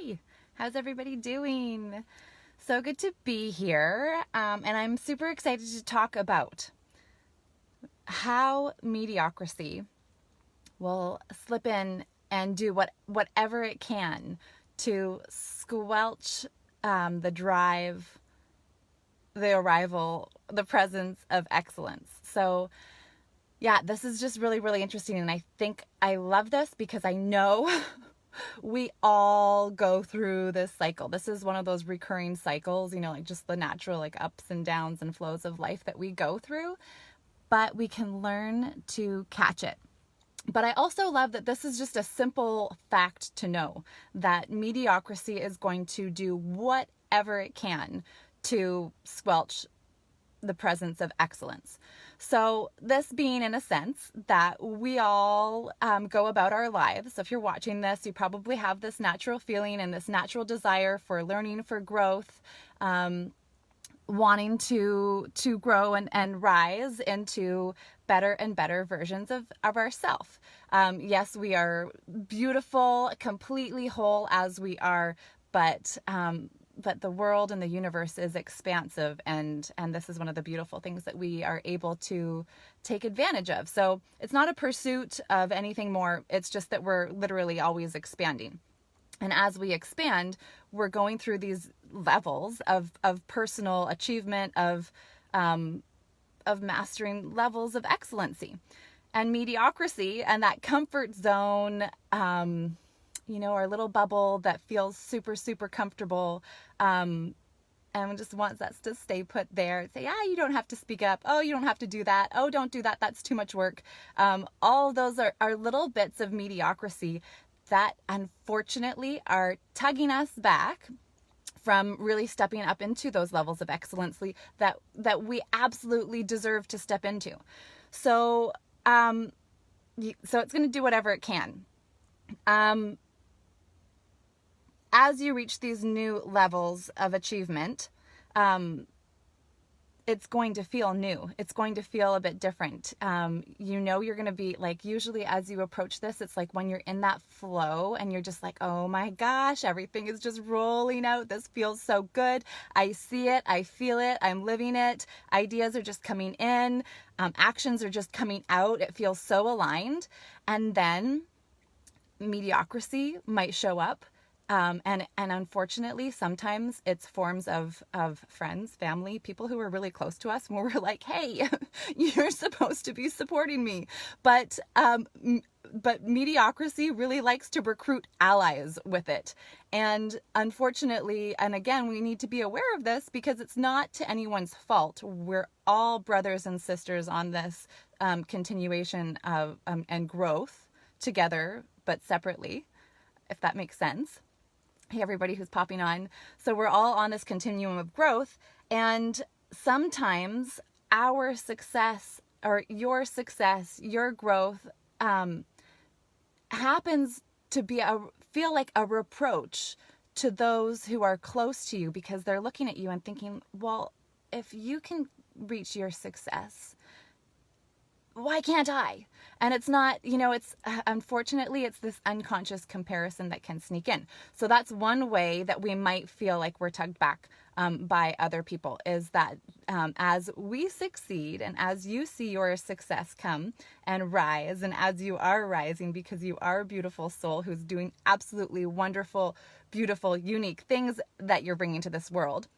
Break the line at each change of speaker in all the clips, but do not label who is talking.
Hey, how's everybody doing? So good to be here. And I'm super excited to talk about how mediocrity will slip in and do whatever it can to squelch the drive, the arrival, the presence of excellence. So yeah, this is just really, really interesting. And I think I love this because I know we all go through this cycle. This is one of those recurring cycles, like just the natural like ups and downs and flows of life that we go through, but we can learn to catch it. But I also love that this is just a simple fact to know that mediocrity is going to do whatever it can to squelch the presence of excellence. So this being in a sense that we all go about our lives. So if you're watching this, you probably have this natural feeling and this natural desire for learning, for growth, wanting to grow and rise into better and better versions of ourselves. Yes, we are beautiful, completely whole as we are, but the world and the universe is expansive, and this is one of the beautiful things that we are able to take advantage of. So it's not a pursuit of anything more. It's just that we're literally always expanding. And as we expand, we're going through these levels of personal achievement, of mastering levels of excellency. And mediocrity and that comfort zone, our little bubble that feels super, super comfortable, and just wants us to stay put there. Say, yeah, you don't have to speak up. Oh, you don't have to do that. Oh, don't do that. That's too much work. All of those are little bits of mediocrity that unfortunately are tugging us back from really stepping up into those levels of excellency that we absolutely deserve to step into. So, so it's going to do whatever it can. As you reach these new levels of achievement, it's going to feel new. It's going to feel a bit different. You're going to be like, usually as you approach this, it's like when you're in that flow and you're just like, oh my gosh, everything is just rolling out. This feels so good. I see it. I feel it. I'm living it. Ideas are just coming in. Actions are just coming out. It feels so aligned. And then mediocrity might show up. And unfortunately, sometimes it's forms of friends, family, people who are really close to us, where we're like, hey, you're supposed to be supporting me. But mediocrity really likes to recruit allies with it. And unfortunately, and again, we need to be aware of this because it's not to anyone's fault. We're all brothers and sisters on this continuation of and growth together, but separately, if that makes sense. Hey, everybody who's popping on. So we're all on this continuum of growth, and sometimes our success or your success, your growth happens to feel like a reproach to those who are close to you, because they're looking at you and thinking, well, if you can reach your success, why can't I? And it's not, it's unfortunately, it's this unconscious comparison that can sneak in. So that's one way that we might feel like we're tugged back by other people, is that as we succeed and as you see your success come and rise, and as you are rising because you are a beautiful soul who's doing absolutely wonderful, beautiful, unique things that you're bringing to this world,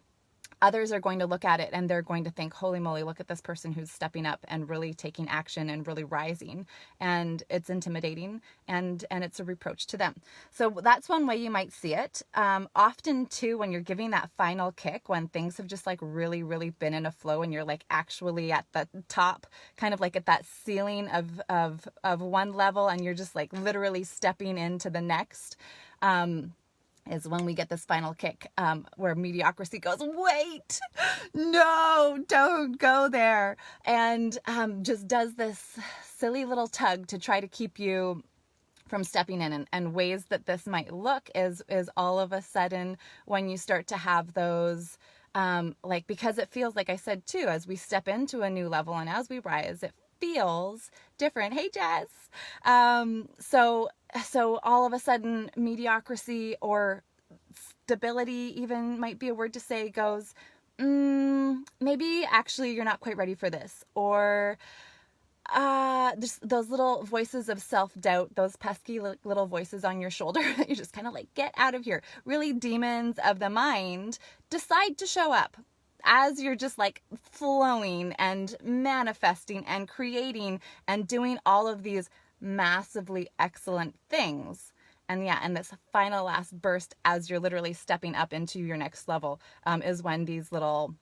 others are going to look at it and they're going to think, holy moly, look at this person who's stepping up and really taking action and really rising. And it's intimidating and it's a reproach to them. So that's one way you might see it. Often too, when you're giving that final kick, when things have just like really, really been in a flow and you're like actually at the top, kind of like at that ceiling of one level, and you're just like literally stepping into the next, is when we get this final kick, where mediocrity goes, wait, no, don't go there. And just does this silly little tug to try to keep you from stepping in. And ways that this might look is all of a sudden when you start to have those, because it feels, like I said too, as we step into a new level and as we rise, it feels different. Hey, Jess. So all of a sudden mediocrity or stability even might be a word to say, goes, maybe actually you're not quite ready for this. Or just those little voices of self-doubt, those pesky little voices on your shoulder that you just kind of like, get out of here. Really, demons of the mind decide to show up as you're just like flowing and manifesting and creating and doing all of these massively excellent things. And yeah, and this final last burst as you're literally stepping up into your next level is when these little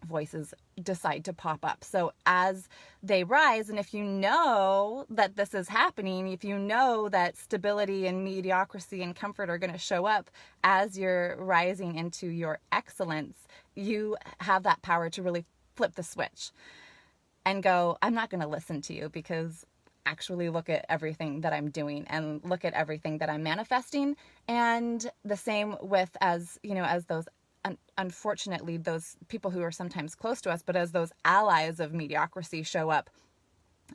voices decide to pop up. So as they rise, and if you know that this is happening, if you know that stability and mediocrity and comfort are going to show up as you're rising into your excellence, you have that power to really flip the switch and go, I'm not going to listen to you, because actually look at everything that I'm doing and look at everything that I'm manifesting. And the same with, as you know, as those unfortunately, those people who are sometimes close to us, but as those allies of mediocrity show up,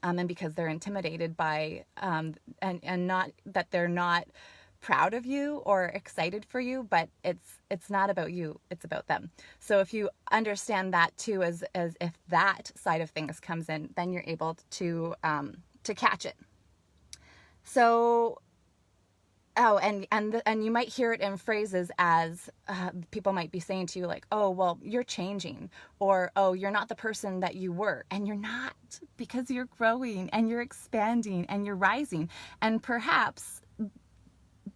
and because they're intimidated by, and not that they're not proud of you or excited for you, but it's not about you, it's about them. So if you understand that too, as if that side of things comes in, then you're able to catch it. So. Oh, and you might hear it in phrases as people might be saying to you, like, oh, well, you're changing, or, oh, you're not the person that you were. And you're not, because you're growing and you're expanding and you're rising. And perhaps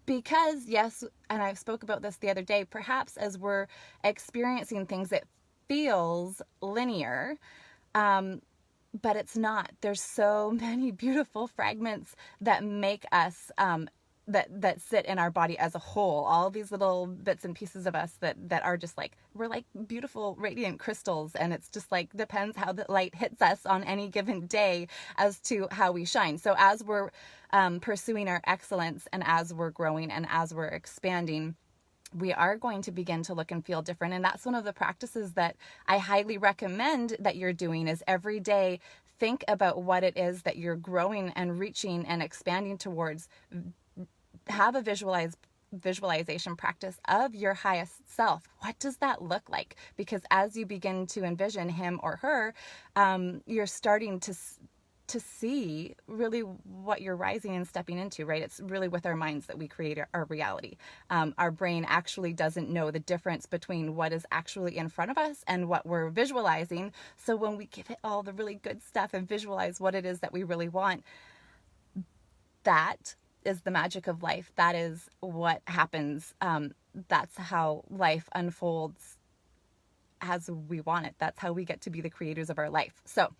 because, yes, and I spoke about this the other day, perhaps as we're experiencing things, it feels linear, but it's not. There's so many beautiful fragments that make us that sit in our body as a whole, all these little bits and pieces of us that are just like, we're like beautiful radiant crystals, and it's just like depends how the light hits us on any given day as to how we shine. So as we're pursuing our excellence, and as we're growing, and as we're expanding, we are going to begin to look and feel different. And that's one of the practices that I highly recommend that you're doing, is every day think about what it is that you're growing and reaching and expanding towards. Have a visualization practice of your highest self. What does that look like? Because as you begin to envision him or her, you're starting to see really what you're rising and stepping into, right? It's really with our minds that we create our reality. Our brain actually doesn't know the difference between what is actually in front of us and what we're visualizing. So when we give it all the really good stuff and visualize what it is that we really want, that is the magic of life. That is what happens. That's how life unfolds as we want it. That's how we get to be the creators of our life. So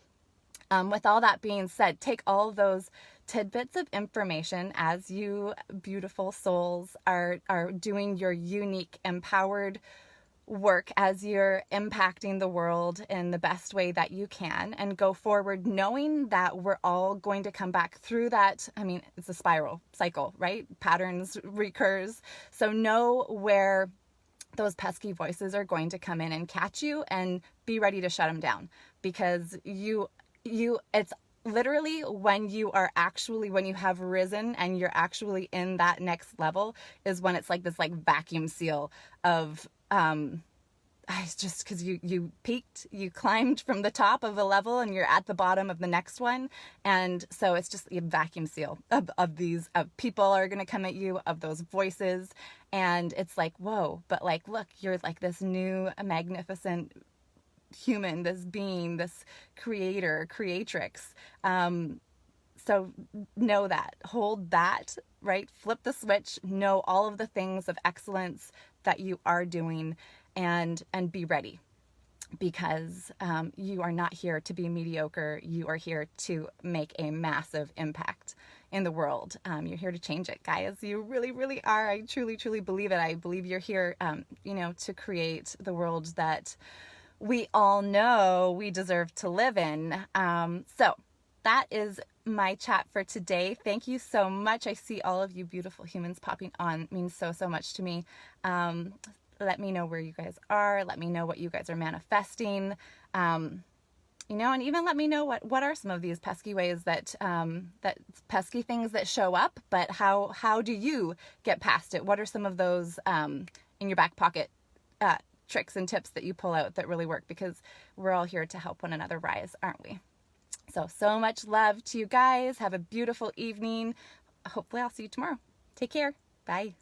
with all that being said, take all those tidbits of information as you beautiful souls are doing your unique, empowered work, as you're impacting the world in the best way that you can, and go forward knowing that we're all going to come back through that. I mean, it's a spiral cycle, right? Patterns recurs. So know where those pesky voices are going to come in and catch you, and be ready to shut them down, because it's literally when you have risen and you're actually in that next level is when it's like this like vacuum seal of it's just because you peaked, you climbed from the top of a level and you're at the bottom of the next one. And so it's just a vacuum seal of these people are going to come at you, of those voices. And it's like, whoa, but like, look, you're like this new magnificent human, this being, this creator, creatrix. So know that, hold that, right? Flip the switch, know all of the things of excellence that you are doing, and be ready, because you are not here to be mediocre. You are here to make a massive impact in the world. You're here to change it, guys. You really, really are. I truly, truly believe it. I believe you're here, to create the world that we all know we deserve to live in. So that is my chat for today. Thank you so much. I see all of you beautiful humans popping on. It means so, so much to me. Let me know where you guys are. Let me know what you guys are manifesting. And even let me know what are some of these pesky ways that pesky things that show up, but how do you get past it? What are some of those in your back pocket tricks and tips that you pull out that really work, because we're all here to help one another rise, aren't we? So much love to you guys. Have a beautiful evening. Hopefully I'll see you tomorrow. Take care. Bye.